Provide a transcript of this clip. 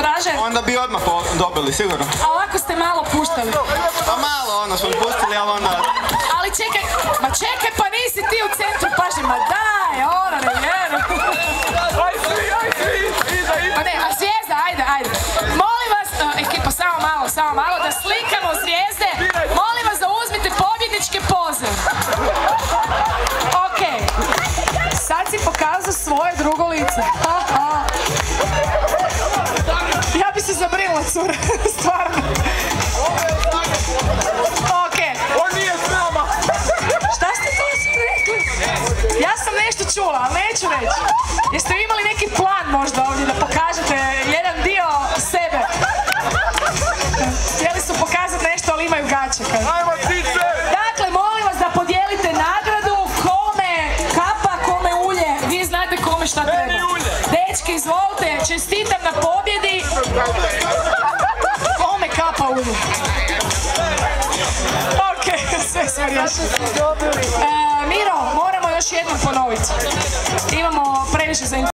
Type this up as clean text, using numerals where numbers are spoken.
Draže? Onda bi odmah dobili, sigurno. A ovako ste malo puštali. Pa malo, smo pustili, ali onda... Ali čekaj, pa nisi ti u centru pažnje, ma daj, ne vjerujem. Aj svi, Pa ne, a zvijezda, ajde. Molim vas, ekipa, samo malo, da slikamo zvijezde. Molim vas da uzmite pobjedničke poze. Okej. Sad si pokazao svoje drugo lice. Ja bi se zabrinula, cura, stvarno. Okej. On nije s nama. Šta ste to rekli? Ja sam nešto čula, ali neću reći. Jeste vi imali neki plan možda ovdje da pokažete jedan dio sebe? Htjeli su pokazati nešto, ali imaju gače. Ajmo cice! Dakle, molim vas da podijelite nagradu. Kome kapa, kome ulje. Vi znate kome šta treba. Dečki, izvolite, čestitam na pobjedi. Kome kapa ulje. Okej, sve riješeno. Miro, moramo još jednom ponoviti. Imamo previše zainteresiranih.